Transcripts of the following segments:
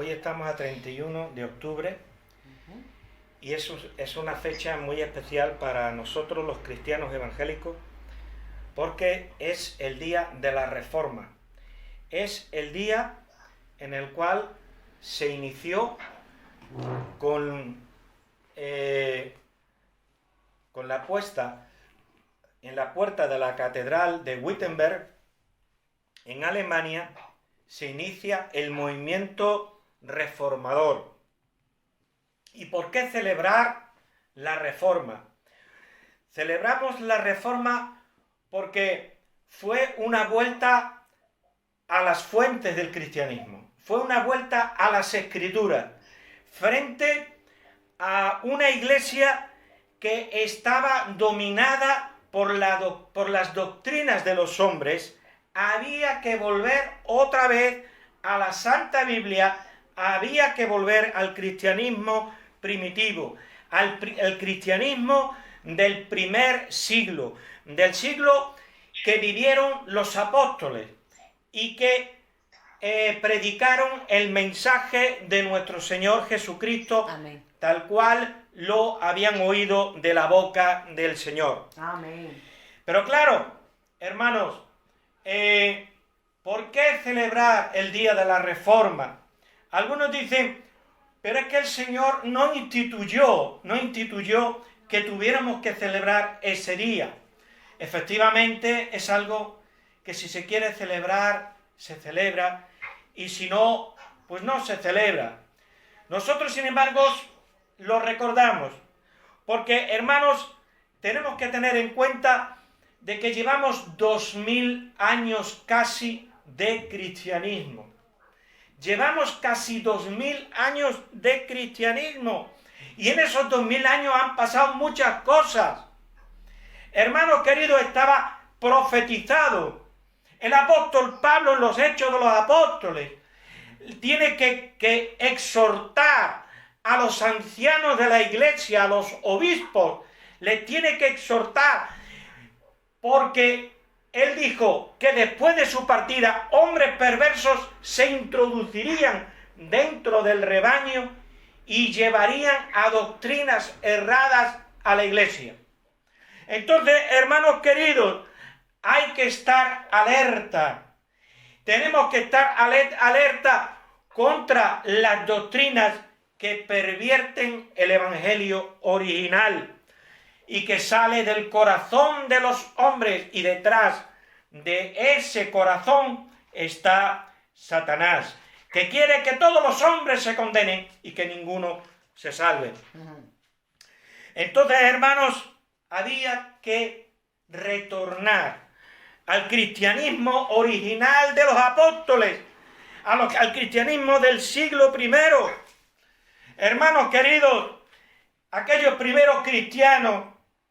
Hoy estamos a 31 de octubre y eso es una fecha muy especial para nosotros los cristianos evangélicos porque es el día de la Reforma. Es el día en el cual se inició con la puesta en la puerta de la Catedral de Wittenberg, en Alemania, se inicia el movimiento reformador. ¿Y por qué celebrar la Reforma? Celebramos la Reforma porque fue una vuelta a las fuentes del cristianismo, fue una vuelta a las Escrituras, frente a una iglesia que estaba dominada por las doctrinas de los hombres. Había que volver otra vez a la Santa Biblia, había que volver al cristianismo primitivo, al cristianismo del primer siglo, del siglo que vivieron los apóstoles y que predicaron el mensaje de nuestro Señor Jesucristo. Amén. Tal cual lo habían oído de la boca del Señor. Amén. Pero claro, hermanos, ¿por qué celebrar el día de la Reforma? Algunos dicen, pero es que el Señor no instituyó que tuviéramos que celebrar ese día. Efectivamente, es algo que si se quiere celebrar, se celebra, y si no, pues no se celebra. Nosotros, sin embargo, lo recordamos, porque, hermanos, tenemos que tener en cuenta de que llevamos 2000 años casi de cristianismo. Llevamos casi 2000 años de cristianismo, y en esos 2000 años han pasado muchas cosas. Hermanos queridos, estaba profetizado. El apóstol Pablo, en los Hechos de los Apóstoles, tiene que exhortar a los ancianos de la iglesia, a los obispos, les tiene que exhortar, porque él dijo que después de su partida, hombres perversos se introducirían dentro del rebaño y llevarían a doctrinas erradas a la iglesia. Entonces, hermanos queridos, hay que estar alerta. Tenemos que estar alerta contra las doctrinas que pervierten el evangelio original y que sale del corazón de los hombres, y detrás de ese corazón está Satanás, que quiere que todos los hombres se condenen y que ninguno se salve. Entonces, hermanos, había que retornar al cristianismo original de los apóstoles, al cristianismo del siglo I. Hermanos queridos, aquellos primeros cristianos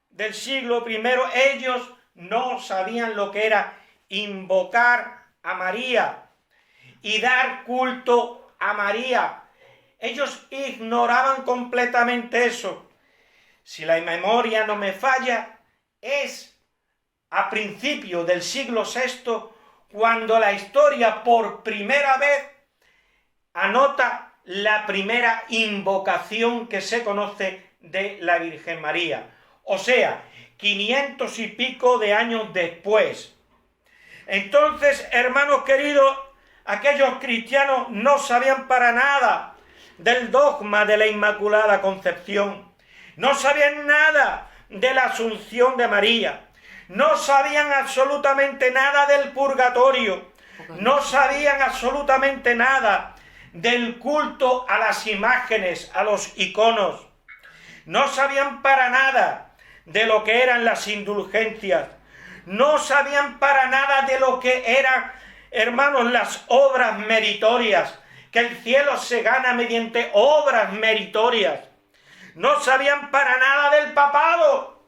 del siglo I, ellos no sabían lo que era invocar a María y dar culto a María. Ellos ignoraban completamente eso. Si la memoria no me falla, es a principios del siglo VI cuando la historia por primera vez anota la primera invocación que se conoce de la Virgen María. O sea, 500 y pico de años después. Entonces, hermanos queridos, aquellos cristianos no sabían para nada del dogma de la Inmaculada Concepción. No sabían nada de la Asunción de María. No sabían absolutamente nada del purgatorio. No sabían absolutamente nada del culto a las imágenes, a los iconos. No sabían para nada de lo que eran las indulgencias. No sabían para nada de lo que eran, hermanos, las obras meritorias, que el cielo se gana mediante obras meritorias. No sabían para nada del papado.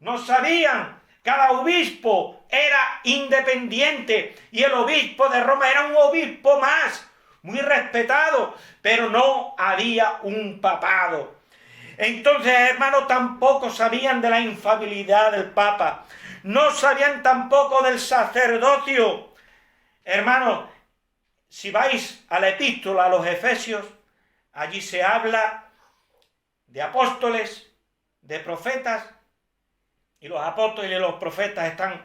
No sabían. Cada obispo era independiente y el obispo de Roma era un obispo más, muy respetado, pero no había un papado. Entonces, hermanos, tampoco sabían de la infalibilidad del Papa, no sabían tampoco del sacerdocio. Hermanos, si vais a la epístola a los Efesios, allí se habla de apóstoles, de profetas, y los apóstoles y los profetas están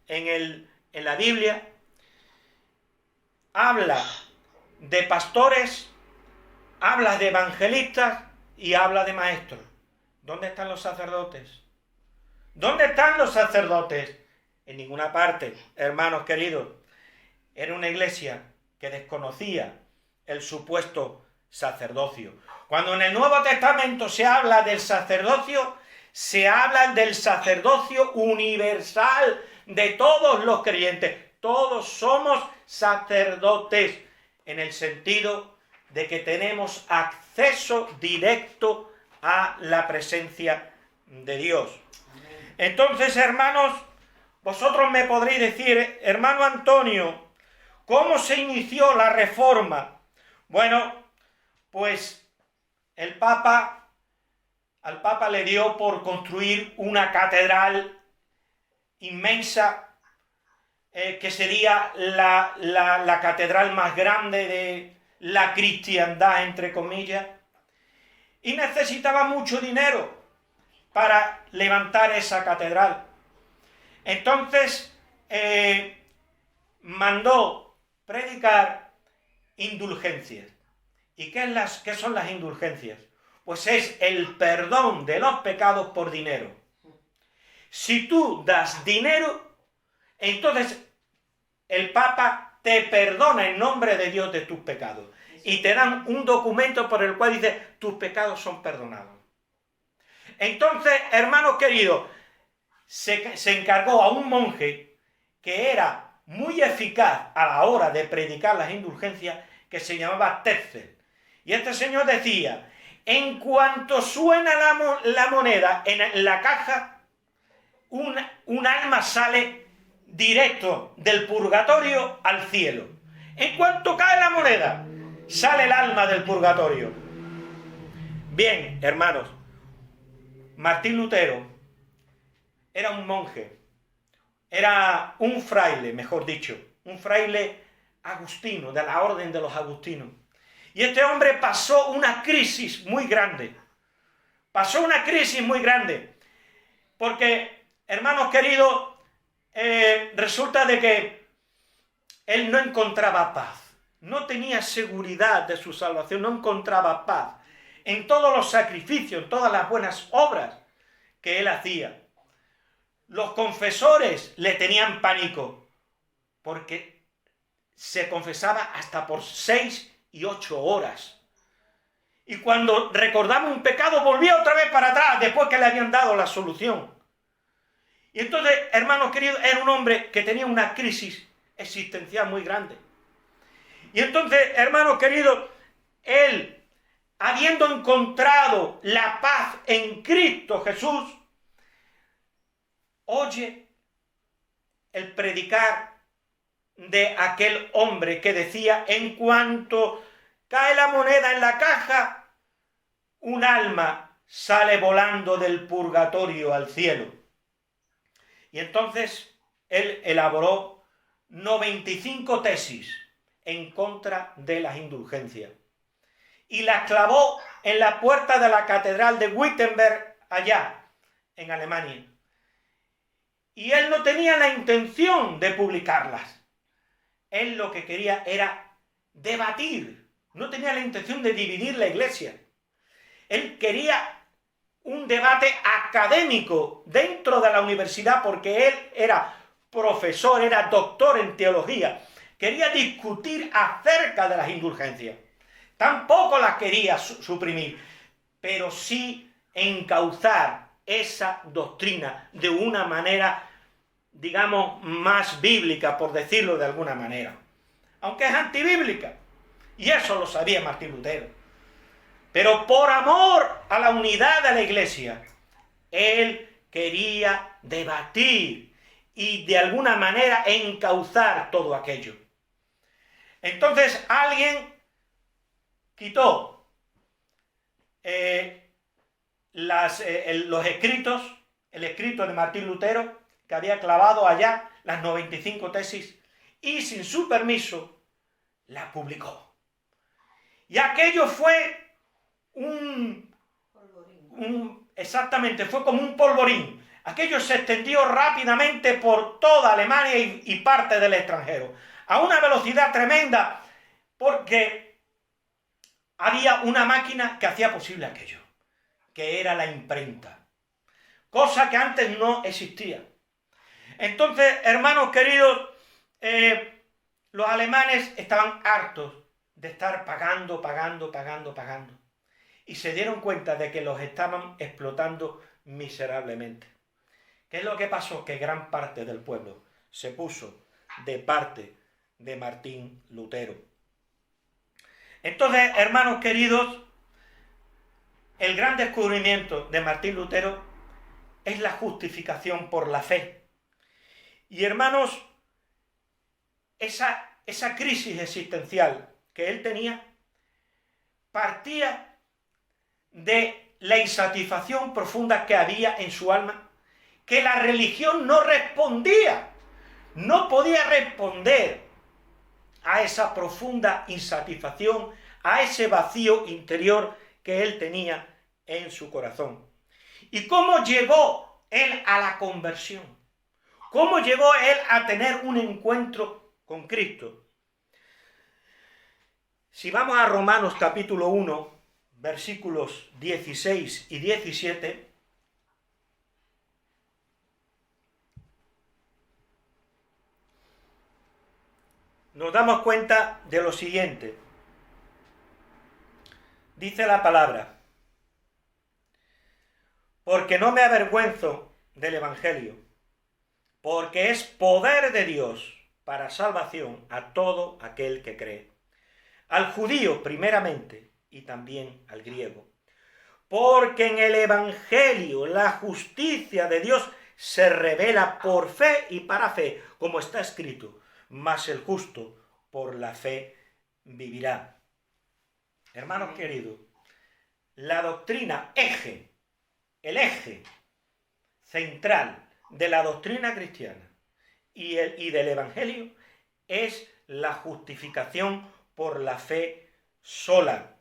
en la Biblia. Habla de pastores, habla de evangelistas y habla de maestros. ¿Dónde están los sacerdotes? ¿Dónde están los sacerdotes? En ninguna parte, hermanos queridos. Era una iglesia que desconocía el supuesto sacerdocio. Cuando en el Nuevo Testamento se habla del sacerdocio, se habla del sacerdocio universal de todos los creyentes. Todos somos sacerdotes en el sentido de que tenemos acceso directo a la presencia de Dios. Entonces, hermanos, vosotros me podréis decir, hermano Antonio, ¿cómo se inició la reforma? Bueno, pues al Papa le dio por construir una catedral inmensa, que sería la catedral más grande de la cristiandad, entre comillas, y necesitaba mucho dinero para levantar esa catedral. Entonces mandó predicar indulgencias. ¿Y qué son las indulgencias? Pues es el perdón de los pecados por dinero. Si tú das dinero, entonces el Papa te perdona en nombre de Dios de tus pecados. Y te dan un documento por el cual dice, tus pecados son perdonados. Entonces, hermanos queridos, se encargó a un monje que era muy eficaz a la hora de predicar las indulgencias, que se llamaba Tetzel. Y este señor decía, en cuanto suena la moneda en la caja, un alma sale directo del purgatorio al cielo. En cuanto cae la moneda, sale el alma del purgatorio. Bien, hermanos, Martín Lutero era un monje, era un fraile, mejor dicho, un fraile agustino, de la orden de los agustinos. Y este hombre pasó una crisis muy grande. Porque, hermanos queridos, resulta de que él no encontraba paz. No tenía seguridad de su salvación, no encontraba paz en todos los sacrificios, en todas las buenas obras que él hacía. Los confesores le tenían pánico, porque se confesaba hasta por 6 y 8 horas. Y cuando recordaba un pecado, volvía otra vez para atrás, después que le habían dado la solución. Y entonces, hermanos queridos, era un hombre que tenía una crisis existencial muy grande. Y entonces, hermanos queridos, él, habiendo encontrado la paz en Cristo Jesús, oye el predicar de aquel hombre que decía, en cuanto cae la moneda en la caja, un alma sale volando del purgatorio al cielo. Y entonces él elaboró 95 tesis en contra de las indulgencias y las clavó en la puerta de la catedral de Wittenberg, allá en Alemania. Y él no tenía la intención de publicarlas. Él lo que quería era debatir. No tenía la intención de dividir la iglesia. Él quería un debate académico dentro de la universidad, porque él era profesor, era doctor en teología. Quería discutir acerca de las indulgencias. Tampoco las quería suprimir, pero sí encauzar esa doctrina de una manera, digamos, más bíblica, por decirlo de alguna manera. Aunque es antibíblica. Y eso lo sabía Martín Lutero. Pero por amor a la unidad de la iglesia, él quería debatir y de alguna manera encauzar todo aquello. Entonces alguien quitó los escritos, el escrito de Martín Lutero, que había clavado allá las 95 tesis, y sin su permiso la publicó. Y aquello fue exactamente, fue como un polvorín. Aquello se extendió rápidamente por toda Alemania y parte del extranjero, a una velocidad tremenda, porque había una máquina que hacía posible aquello, que era la imprenta, cosa que antes no existía. Entonces, hermanos queridos, los alemanes estaban hartos de estar pagando, y se dieron cuenta de que los estaban explotando miserablemente. ¿Qué es lo que pasó? Que gran parte del pueblo se puso de parte de Martín Lutero. Entonces, hermanos queridos, el gran descubrimiento de Martín Lutero es la justificación por la fe. Y hermanos, esa crisis existencial que él tenía partía de la insatisfacción profunda que había en su alma, que la religión no respondía, no podía responder a esa profunda insatisfacción, a ese vacío interior que él tenía en su corazón. ¿Y cómo llegó él a la conversión? ¿Cómo llegó él a tener un encuentro con Cristo? Si vamos a Romanos capítulo 1, versículos 16 y 17, nos damos cuenta de lo siguiente. Dice la palabra: porque no me avergüenzo del Evangelio, porque es poder de Dios para salvación a todo aquel que cree, al judío primeramente y también al griego. Porque en el Evangelio la justicia de Dios se revela por fe y para fe, como está escrito: mas el justo por la fe vivirá. Hermanos queridos, la doctrina el eje central de la doctrina cristiana y del Evangelio es la justificación por la fe sola.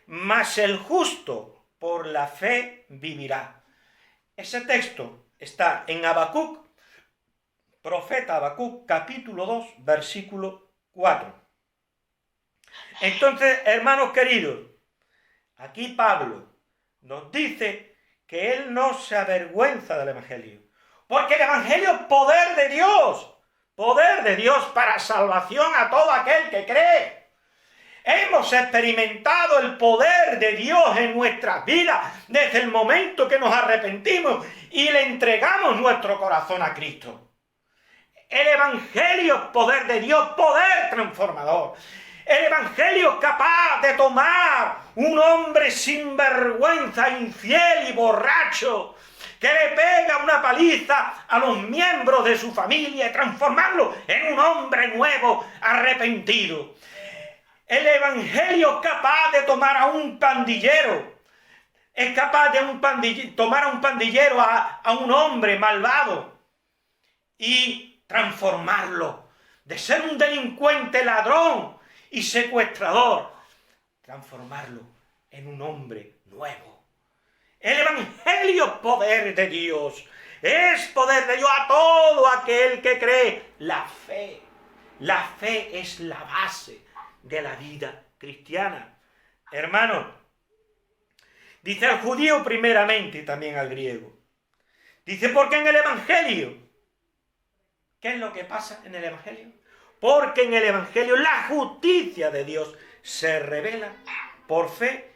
Mas el justo por la fe vivirá. Ese texto está en Habacuc, profeta Habacuc, capítulo 2, versículo 4. Entonces, hermanos queridos, aquí Pablo nos dice que él no se avergüenza del Evangelio, porque el Evangelio es poder de Dios para salvación a todo aquel que cree. Hemos experimentado el poder de Dios en nuestras vidas desde el momento que nos arrepentimos y le entregamos nuestro corazón a Cristo. El Evangelio es poder de Dios, poder transformador. El Evangelio es capaz de tomar un hombre sin vergüenza, infiel y borracho, que le pega una paliza a los miembros de su familia y transformarlo en un hombre nuevo, arrepentido. El Evangelio es capaz de tomar a un pandillero, es capaz de tomar a un pandillero, a un hombre malvado, y transformarlo, de ser un delincuente, ladrón y secuestrador, transformarlo en un hombre nuevo. El Evangelio es poder de Dios, es poder de Dios a todo aquel que cree. La fe es la base de la vida cristiana. Hermanos, dice al judío primeramente y también al griego. Dice, porque en el Evangelio, ¿qué es lo que pasa en el Evangelio? Porque en el Evangelio la justicia de Dios se revela por fe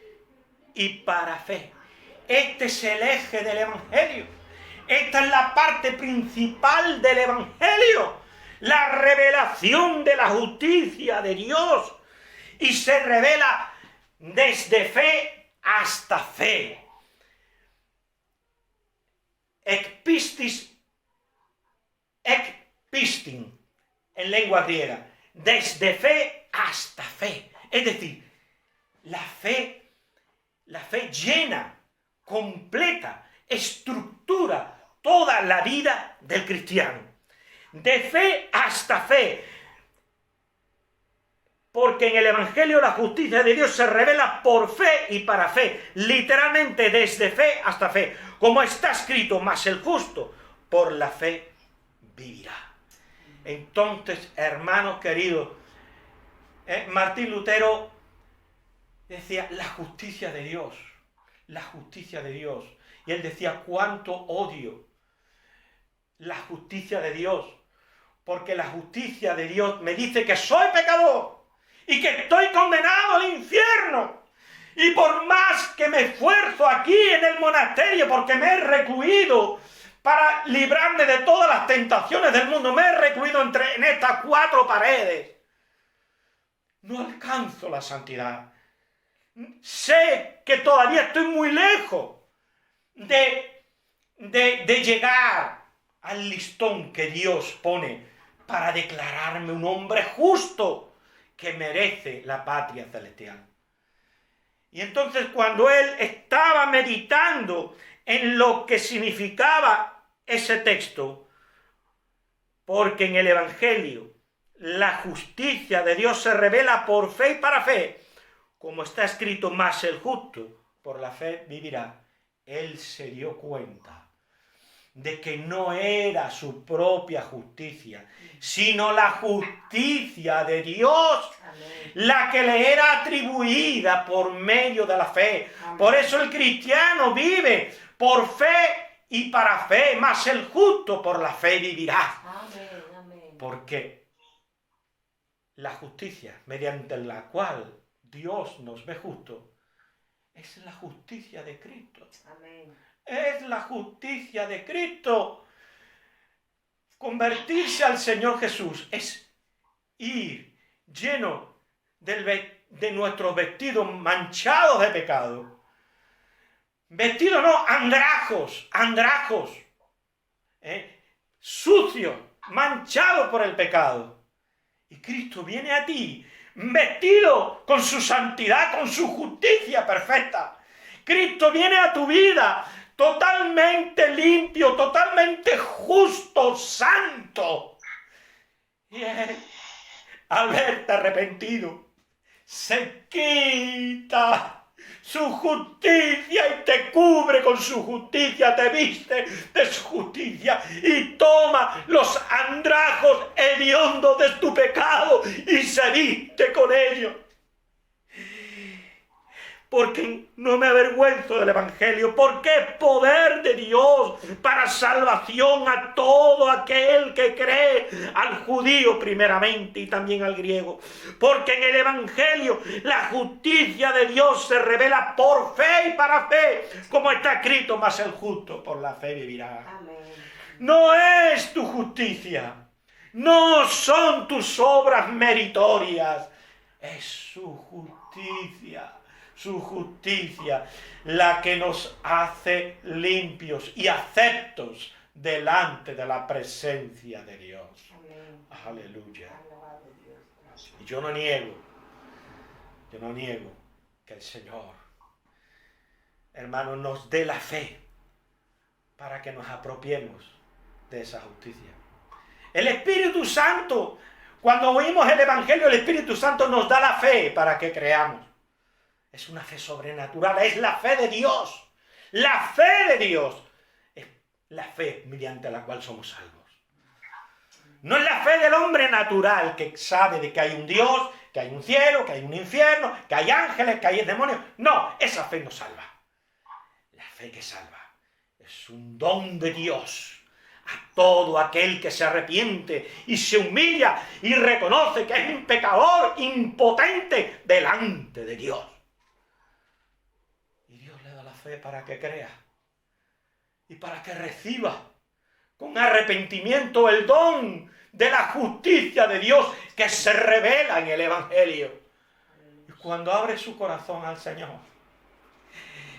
y para fe. Este es el eje del Evangelio. Esta es la parte principal del Evangelio. La revelación de la justicia de Dios. Y se revela desde fe hasta fe. Ekpistin, en lengua griega, desde fe hasta fe. Es decir, la fe llena, completa, estructura toda la vida del cristiano. De fe hasta fe. Porque en el Evangelio la justicia de Dios se revela por fe y para fe, literalmente desde fe hasta fe, como está escrito, mas el justo por la fe vivirá. Entonces, hermanos queridos, Martín Lutero decía, la justicia de Dios, la justicia de Dios. Y él decía, cuánto odio la justicia de Dios, porque la justicia de Dios me dice que soy pecador y que estoy condenado al infierno. Y por más que me esfuerzo aquí en el monasterio, porque me he recluido para librarme de todas las tentaciones del mundo, me he recluido en estas 4 paredes, no alcanzo la santidad. Sé que todavía estoy muy lejos de llegar al listón que Dios pone para declararme un hombre justo que merece la patria celestial. Y entonces, cuando él estaba meditando en lo que significaba ese texto, porque en el Evangelio la justicia de Dios se revela por fe y para fe, como está escrito, mas el justo por la fe vivirá, él se dio cuenta de que no era su propia justicia, sino la justicia de Dios, amén, la que le era atribuida por medio de la fe. Amén. Por eso el cristiano vive por fe y para fe, mas el justo por la fe vivirá. Amén, amén. Porque la justicia mediante la cual Dios nos ve justos es la justicia de Cristo. Amén. Es la justicia de Cristo. Convertirse al Señor Jesús es ir lleno de nuestros vestidos manchados de pecado. Vestidos no, andrajos, sucios, manchados por el pecado. Y Cristo viene a ti vestido con su santidad, con su justicia perfecta. Cristo viene a tu vida totalmente limpio, totalmente justo, santo. Y él, al verte arrepentido, se quita su justicia y te cubre con su justicia, te viste de su justicia y toma los andrajos hediondos de tu pecado y se viste con ellos. Porque no me avergüenzo del Evangelio, porque es poder de Dios para salvación a todo aquel que cree, al judío primeramente y también al griego. Porque en el Evangelio la justicia de Dios se revela por fe y para fe, como está escrito, mas el justo por la fe vivirá. Amén. No es tu justicia, no son tus obras meritorias, es su justicia. Su justicia, la que nos hace limpios y aceptos delante de la presencia de Dios. Amén. Aleluya. Y yo no niego que el Señor, hermanos, nos dé la fe para que nos apropiemos de esa justicia. El Espíritu Santo, cuando oímos el Evangelio, el Espíritu Santo nos da la fe para que creamos. Es una fe sobrenatural, es la fe de Dios. La fe de Dios es la fe mediante la cual somos salvos. No es la fe del hombre natural que sabe de que hay un Dios, que hay un cielo, que hay un infierno, que hay ángeles, que hay demonios. No, esa fe no salva. La fe que salva es un don de Dios a todo aquel que se arrepiente y se humilla y reconoce que es un pecador impotente delante de Dios. Fe para que crea y para que reciba con arrepentimiento el don de la justicia de Dios que se revela en el Evangelio. Y cuando abre su corazón al Señor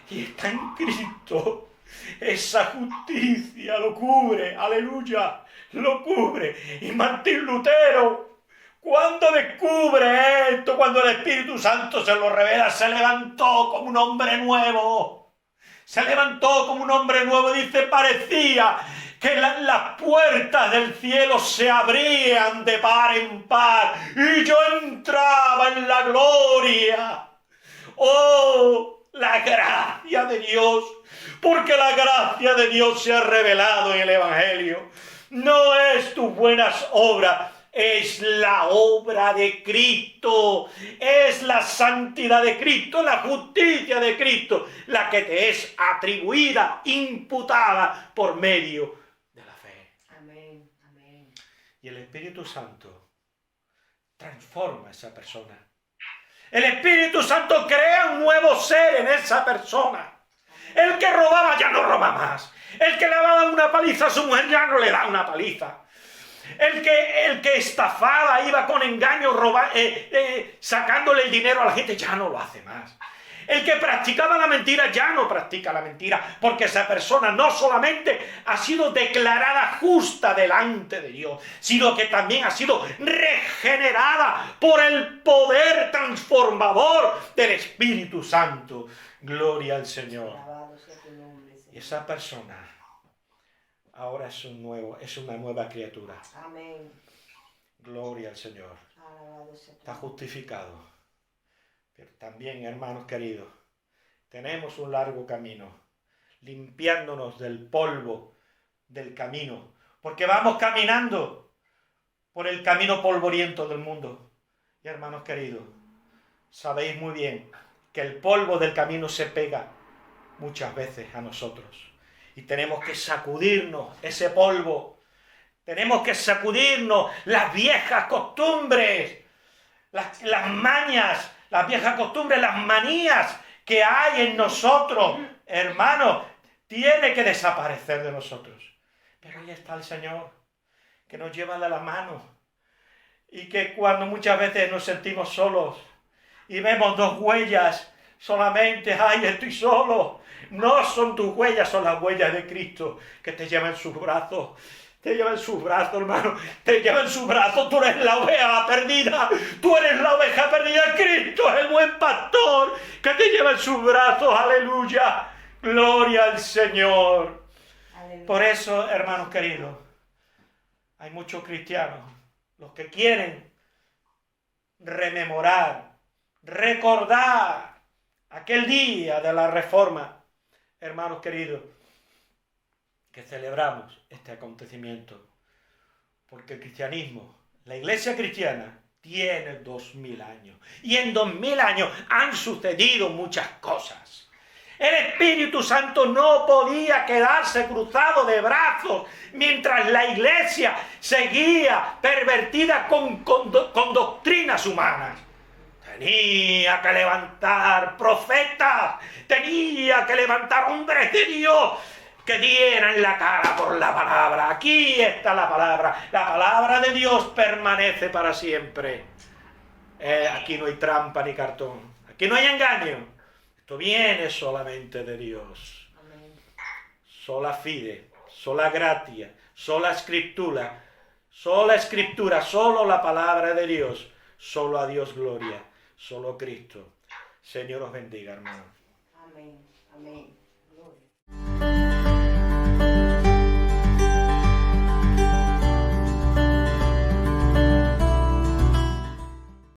y está en Cristo, esa justicia lo cubre, aleluya, lo cubre. Y Martín Lutero, cuando descubre esto, cuando el Espíritu Santo se lo revela, se levantó como un hombre nuevo. Se levantó como un hombre nuevo, dice, parecía que las puertas del cielo se abrían de par en par y yo entraba en la gloria. ¡Oh, la gracia de Dios! Porque la gracia de Dios se ha revelado en el Evangelio. No es tus buenas obras, es la obra de Cristo, es la santidad de Cristo, la justicia de Cristo, la que te es atribuida, imputada por medio de la fe. Amén, amén. Y el Espíritu Santo transforma a esa persona. El Espíritu Santo crea un nuevo ser en esa persona. El que robaba ya no roba más. El que le daba una paliza a su mujer ya no le da una paliza. El que estafaba, iba con engaño, sacándole el dinero a la gente, ya no lo hace más. El que practicaba la mentira ya no practica la mentira, porque esa persona no solamente ha sido declarada justa delante de Dios, sino que también ha sido regenerada por el poder transformador del Espíritu Santo. Gloria al Señor. Alabado sea tu nombre, Señor. Y esa persona ahora es una nueva criatura. Amén. Gloria al Señor. Alabado sea tu Está nombre. justificado. Pero también, hermanos queridos, tenemos un largo camino, limpiándonos del polvo del camino, porque vamos caminando por el camino polvoriento del mundo. Y hermanos queridos, sabéis muy bien que el polvo del camino se pega muchas veces a nosotros. Y tenemos que sacudirnos ese polvo. Tenemos que sacudirnos las viejas costumbres, las mañas, las viejas costumbres, las manías que hay en nosotros. Hermanos, tiene que desaparecer de nosotros. Pero ahí está el Señor, que nos lleva de la mano. Y que cuando muchas veces nos sentimos solos y vemos dos huellas solamente, ¡ay, estoy solo! No son tus huellas, son las huellas de Cristo que te lleva en sus brazos. Te lleva en sus brazos, hermano. Te lleva en sus brazos. Tú eres la oveja perdida. Tú eres la oveja perdida. Cristo es el buen pastor que te lleva en sus brazos. Aleluya. Gloria al Señor. Aleluya. Por eso, hermanos queridos, hay muchos cristianos, los que quieren rememorar, recordar aquel día de la Reforma, hermanos queridos, que celebramos este acontecimiento, porque el cristianismo, la iglesia cristiana, tiene 2000 años, y en 2000 años han sucedido muchas cosas. El Espíritu Santo no podía quedarse cruzado de brazos mientras la iglesia seguía pervertida con doctrinas humanas. Tenía que levantar profetas, tenía que levantar hombres de Dios que dieran la cara por la palabra. Aquí está la palabra de Dios permanece para siempre. Aquí no hay trampa ni cartón, aquí no hay engaño. Esto viene solamente de Dios. Amén. Sola fide, sola gratia, sola escritura, solo la palabra de Dios, solo a Dios gloria, solo Cristo. Señor os bendiga, hermano. Amén. Amén. Gloria.